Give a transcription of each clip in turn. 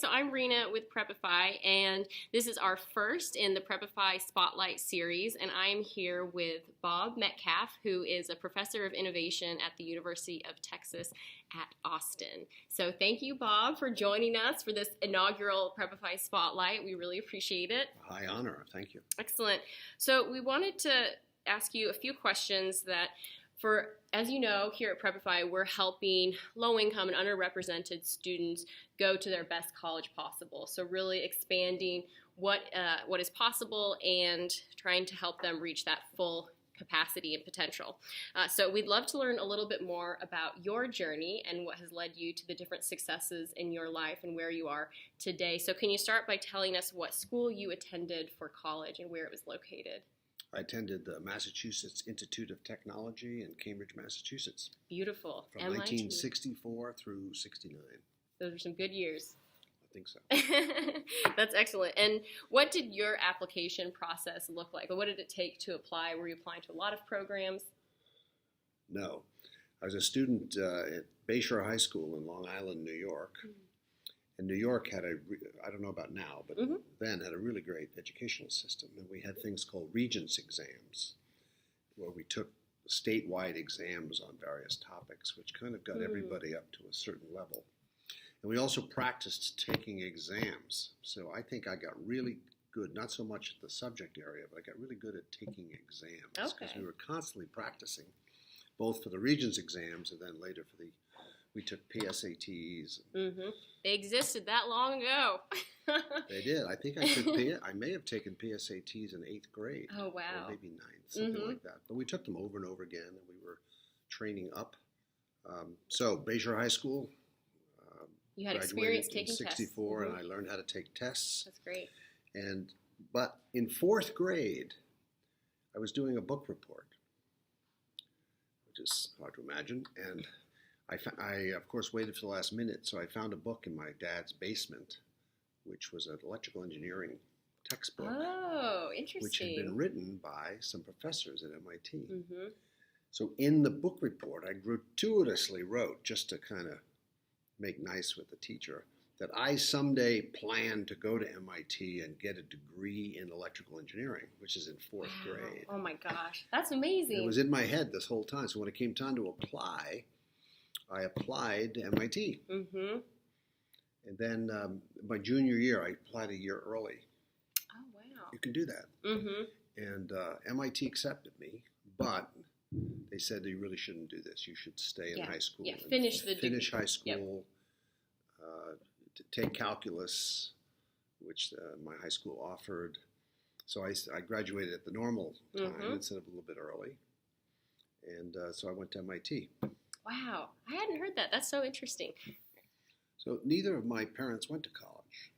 so I'm Rena with Prepify, and this is our first in the Prepify Spotlight series, and I'm here with Bob Metcalfe, who is a professor of innovation at the University of Texas at Austin. So thank you, Bob, for joining us for this inaugural Prepify Spotlight. We really appreciate it. High honor. Thank you. Excellent. So we wanted to ask you a few questions that as you know, here at Prepify, we're helping low-income and underrepresented students go to their best college possible. So really expanding what is possible and trying to help them reach that full capacity and potential. So we'd love to learn a little bit more about your journey and what has led you to the different successes in your life and where you are today. So can you start by telling us what school you attended for college and where it was located? I attended the Massachusetts Institute of Technology in Cambridge, Massachusetts. Beautiful. From 1964 through 69. Those are some good years. I think so. That's excellent. And what did your application process look like? What did it take to apply? Were you applying to a lot of programs? No. I was a student at Bayshore High School in Long Island, New York. Mm-hmm. And New York had I don't know about now, but then had a really great educational system. And we had things called Regents exams, where we took statewide exams on various topics, which kind of got everybody up to a certain level. And we also practiced taking exams. So I think I got really good, not so much at the subject area, but I got really good at taking exams. Because we were constantly practicing, both for the Regents exams and then later we took PSATs. They existed that long ago. They did. I think I may have taken PSATs in 8th grade. Oh, wow. Or maybe 9th, something like that. But we took them over and over again, and we were training up. So Bayshore High School. You had experience taking tests. In 64, and I learned how to take tests. That's great. But in 4th grade, I was doing a book report, which is hard to imagine, and I, of course, waited for the last minute, so I found a book in my dad's basement, which was an electrical engineering textbook. Oh, interesting. Which had been written by some professors at MIT. So in the book report, I gratuitously wrote, just to kind of make nice with the teacher, that I someday plan to go to MIT and get a degree in electrical engineering, which is in 4th grade. Oh my gosh, that's amazing. And it was in my head this whole time, so when it came time to apply, I applied to MIT. And then my junior year, I applied a year early. Oh, wow. You can do that. And MIT accepted me, but they said you really shouldn't do this. You should stay in high school. Yeah, finish high school, take calculus, which my high school offered. So I graduated at the normal time instead of a little bit early. And so I went to MIT. Wow, I hadn't heard that. That's so interesting. So neither of my parents went to college.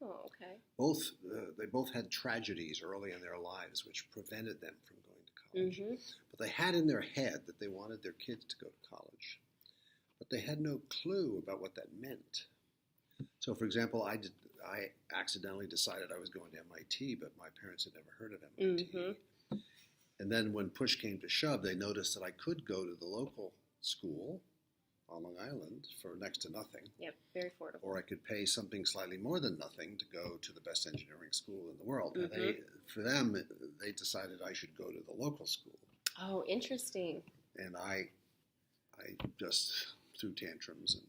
Oh, okay. They both had tragedies early in their lives which prevented them from going to college. But they had in their head that they wanted their kids to go to college. But they had no clue about what that meant. So, for example, I accidentally decided I was going to MIT, but my parents had never heard of MIT. And then when push came to shove, they noticed that I could go to the local school on Long Island for next to nothing. Yep, very affordable. Or I could pay something slightly more than nothing to go to the best engineering school in the world. And for them, they decided I should go to the local school. Oh, interesting. And I just threw tantrums.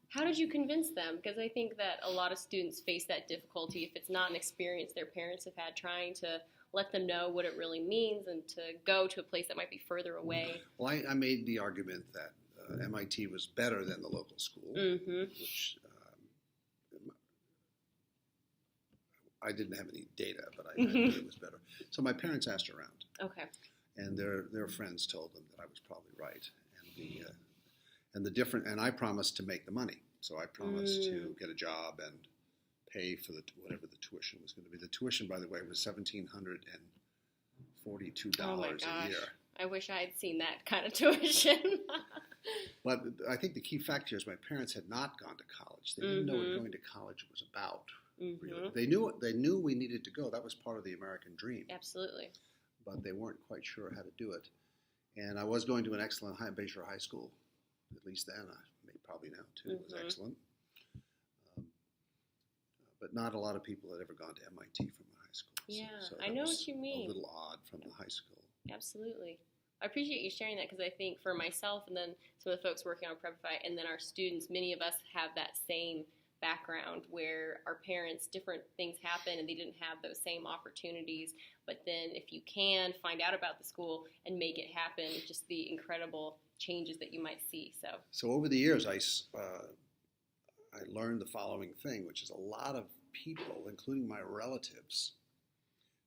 How did you convince them? Because I think that a lot of students face that difficulty if it's not an experience their parents have had, trying to let them know what it really means and to go to a place that might be further away. Well, I made the argument that MIT was better than the local school, which I didn't have any data, but I knew it was better. So my parents asked around. Okay. And their friends told them that I was probably right. And I promised to make the money. So I promised to get a job and pay for whatever the tuition was going to be. The tuition, by the way, was $1,742 a year. I wish I had seen that kind of tuition. But I think the key factor is my parents had not gone to college. They didn't know what going to college was about. Really. They knew we needed to go. That was part of the American dream. Absolutely. But they weren't quite sure how to do it. And I was going to an excellent Bayshore High School, at least then. Probably now too. It was excellent. but not a lot of people had ever gone to MIT from the high school. Yeah, so I that know was what you mean. A little odd from the high school. Absolutely. I appreciate you sharing that because I think for myself and then some of the folks working on Prepify and then our students, many of us have that same background where our parents, different things happen and they didn't have those same opportunities. But then if you can find out about the school and make it happen, just the incredible changes that you might see. So over the years, I learned the following thing, which is a lot of people, including my relatives,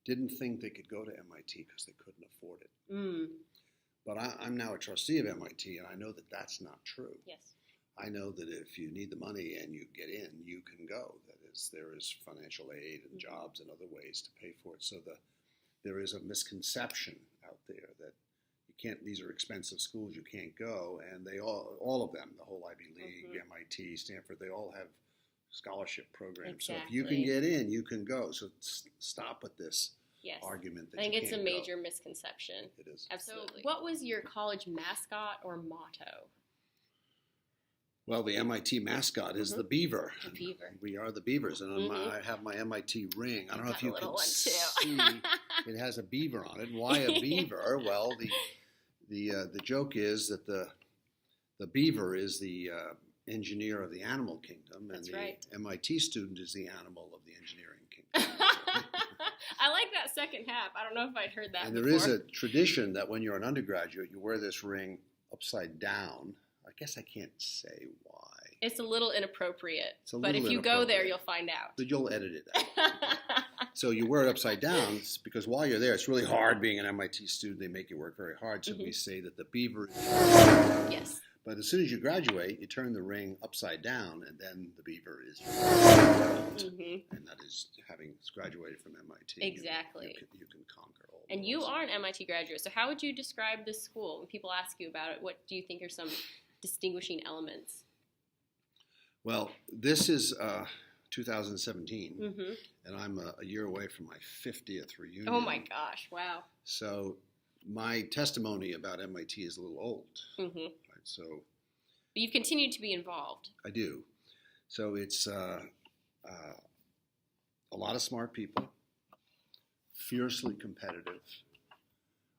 didn't think they could go to MIT because they couldn't afford it. Mm. But I'm now a trustee of MIT, and I know that that's not true. Yes. I know that if you need the money and you get in, you can go. That is, there is financial aid and jobs and other ways to pay for it. So there is a misconception out there that you can't. These are expensive schools. You can't go, and they all of them, the whole Ivy League, MIT, Stanford, they all have scholarship programs. Exactly. So if you can get in, you can go. So stop with this. Yes. Argument that I think you it's can't a major go. misconception. It is. Absolutely. So what was your college mascot or motto? Well, the MIT mascot is the beaver. The beaver. We are the beavers, and I have my MIT ring. I don't know if you can see. It has a beaver on it. Why a beaver? Well, the joke is that the beaver is the engineer of the animal kingdom, and the MIT student is the animal of the engineering kingdom. I like that second half. I don't know if I'd heard that and before. There is a tradition that when you're an undergraduate, you wear this ring upside down. I guess I can't say why. It's a little inappropriate. But if you go there, you'll find out. But you'll edit it out. So you wear it upside down because while you're there, it's really hard being an MIT student. They make you work very hard. So we say that the beaver is... Yes. But as soon as you graduate, you turn the ring upside down, and then the beaver is and that is having graduated from MIT. Exactly. You can conquer all. And you are an MIT graduate, so how would you describe this school? When people ask you about it, what do you think are some distinguishing elements? Well, this is 2017, and I'm a year away from my 50th reunion. Oh my gosh! Wow. So my testimony about MIT is a little old. Right? So, but you've continued to be involved. I do. So it's a lot of smart people, fiercely competitive,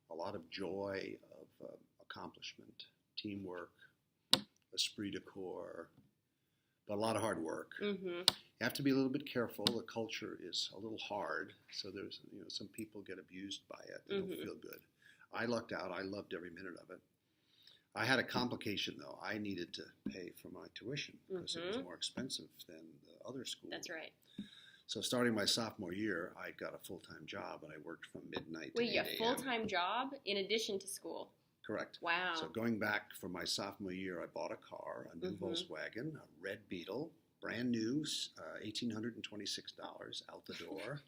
a lot of joy of accomplishment, teamwork, esprit de corps, but a lot of hard work. You have to be a little bit careful. The culture is a little hard, so there's some people get abused by it. They don't feel good. I lucked out. I loved every minute of it. I had a complication, though. I needed to pay for my tuition because it was more expensive than the other schools. That's right. So starting my sophomore year, I got a full-time job, and I worked from midnight to 8 a.m. Wait, a full-time job in addition to school? Correct. Wow. So going back for my sophomore year, I bought a car, a new Volkswagen, a red Beetle, brand new, $1,826 out the door.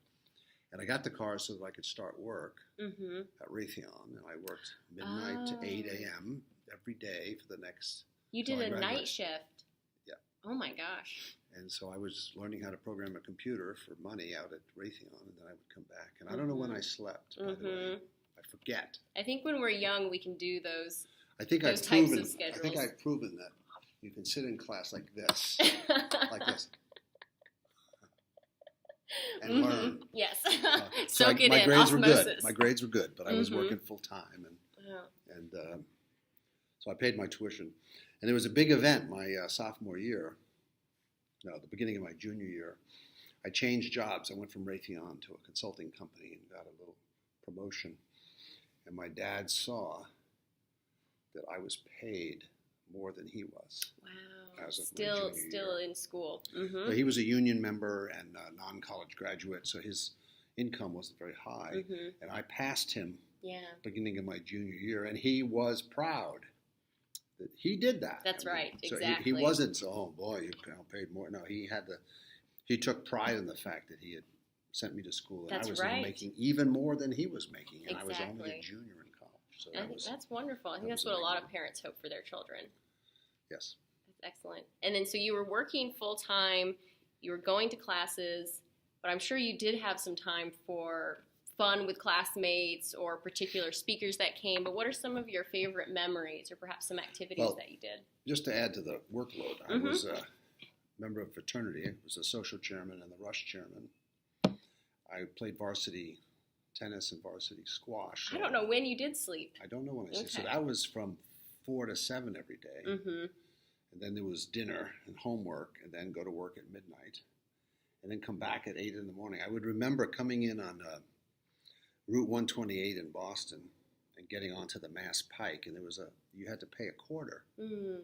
And I got the car so that I could start work at Raytheon. And I worked midnight to 8 a.m. every day for the next... You did a night shift? Yeah. Oh my gosh. And so I was learning how to program a computer for money out at Raytheon, and then I would come back. And I don't know when I slept, by the way. I forget. I think when we're young, we can do those I think those I've types proven, of schedules. I think I've proven that you can sit in class like this, like this, and learn. Yes. So Soak it my in, grades osmosis. were good. My grades were good, but I was working full time, and so I paid my tuition. And there was a big event my sophomore year. No, the beginning of my junior year. I changed jobs. I went from Raytheon to a consulting company and got a little promotion. And my dad saw that I was paid more than he was. Wow. As of still my junior year. in school. So he was a union member and a non-college graduate, so his income wasn't very high. And I passed him beginning of my junior year, and he was proud that he did that. That's right, so exactly. He wasn't, oh boy, you paid more. No, he took pride in the fact that he had sent me to school, and I was now making even more than he was making, and I was only a junior in college. So I think that's wonderful. I think that's what a lot of parents hope for their children. Yes. That's excellent. And then so you were working full-time, you were going to classes, but I'm sure you did have some time for fun with classmates or particular speakers that came, but what are some of your favorite memories or perhaps some activities that you did? Just to add to the workload, I was member of fraternity. I was the social chairman and the rush chairman. I played varsity tennis and varsity squash. So I don't know when you did sleep. I don't know when I sleep. Okay. So that was from 4 to 7 every day. Mm-hmm. And then there was dinner and homework, and then go to work at midnight, and then come back at 8 in the morning. I would remember coming in on Route 128 in Boston and getting onto the Mass Pike, and you had to pay a quarter. Mm.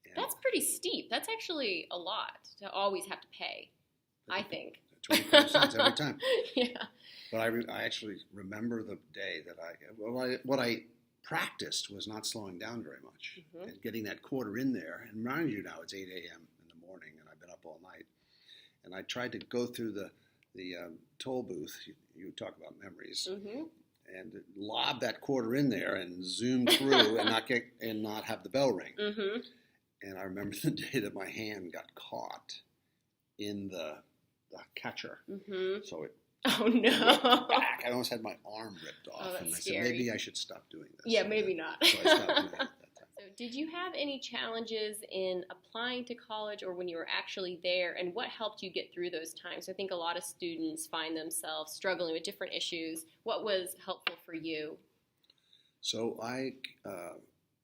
And That's pretty steep. That's actually a lot to always have to pay, I think. 25 cents every time. Yeah. But I actually remember the day that what I practiced was not slowing down very much, Mm-hmm. and getting that quarter in there. And mind you, now it's 8 a.m. in the morning, and I've been up all night. And I tried to go through the toll booth. You talk about memories, Mm-hmm. and lob that quarter in there and zoom through and not have the bell ring. Mm-hmm. And I remember the day that my hand got caught in the catcher. Mm-hmm. So it Oh, no. back. I almost had my arm ripped off. Oh, that's and I scary. said, maybe I should stop doing this. Yeah, maybe not. So I stopped doing it at that time. So did you have any challenges in applying to college or when you were actually there, and what helped you get through those times? I think a lot of students find themselves struggling with different issues. What was helpful for you? So I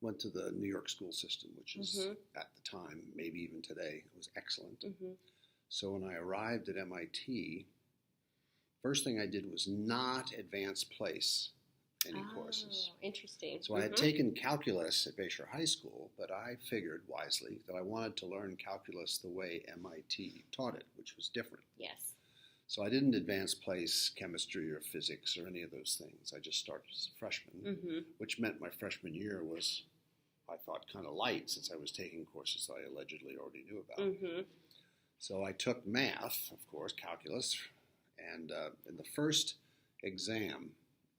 went to the New York school system, which is, Mm-hmm. at the time, maybe even today, it was excellent. Mm-hmm. So when I arrived at MIT, first thing I did was not advance place any courses. Interesting. So I had taken calculus at Bayshore High School, but I figured wisely that I wanted to learn calculus the way MIT taught it, which was different. Yes. So I didn't advance place chemistry or physics or any of those things. I just started as a freshman, Mm-hmm. which meant my freshman year was, I thought, kind of light since I was taking courses that I allegedly already knew about. Mm-hmm. So I took math, of course, calculus, and in the first exam,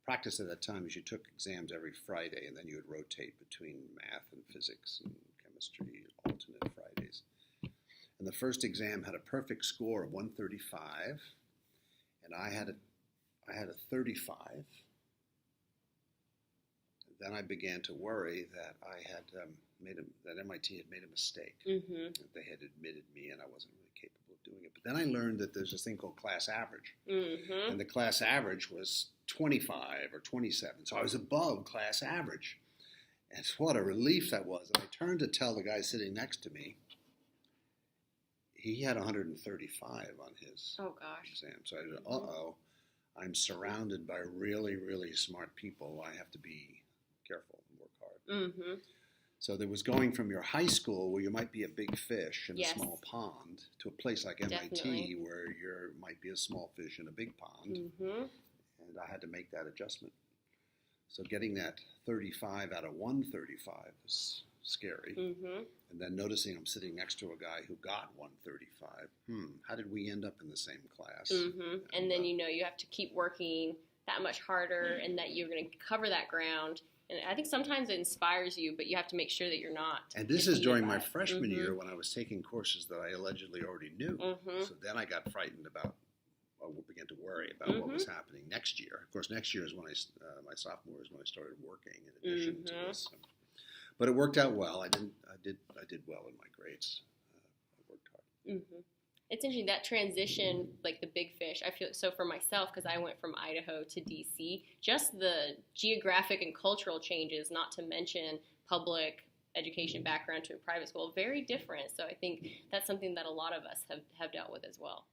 practice at that time is you took exams every Friday, and then you would rotate between math and physics and chemistry, alternate Fridays. And the first exam had a perfect score of 135, and I had a 35. Then I began to worry that I had that MIT had made a mistake. Mm-hmm. That they had admitted me, and I wasn't really capable of doing it. But then I learned that there's this thing called class average, Mm-hmm. and the class average was 25 or 27, so I was above class average. And what a relief that was! And I turned to tell the guy sitting next to me. He had 135 on his Oh, gosh. exam. So I said, uh-oh, I'm surrounded by really, really smart people. I have to be careful and work hard. Mm-hmm. So there was going from your high school where you might be a big fish in Yes. a small pond to a place like MIT Definitely. where you might be a small fish in a big pond. Mm-hmm. And I had to make that adjustment. So getting that 35 out of 135 was scary. Mm-hmm. And then noticing I'm sitting next to a guy who got 135. How did we end up in the same class? Mm-hmm. And then you have to keep working that much harder and that you're going to cover that ground. And I think sometimes it inspires you, but you have to make sure that you're not. And this is during my defeated by it. freshman Mhm. year when I was taking courses that I allegedly already knew. Mhm. So then I got frightened about, began to worry about what was happening next year. Of course, next year is when my sophomore is when I started working in addition to this. But it worked out well. I did well in my grades. I worked hard. Mm-hmm. It's interesting, that transition, like the big fish, I feel so for myself because I went from Idaho to DC, just the geographic and cultural changes, not to mention public education background to a private school, very different. So I think that's something that a lot of us have dealt with as well.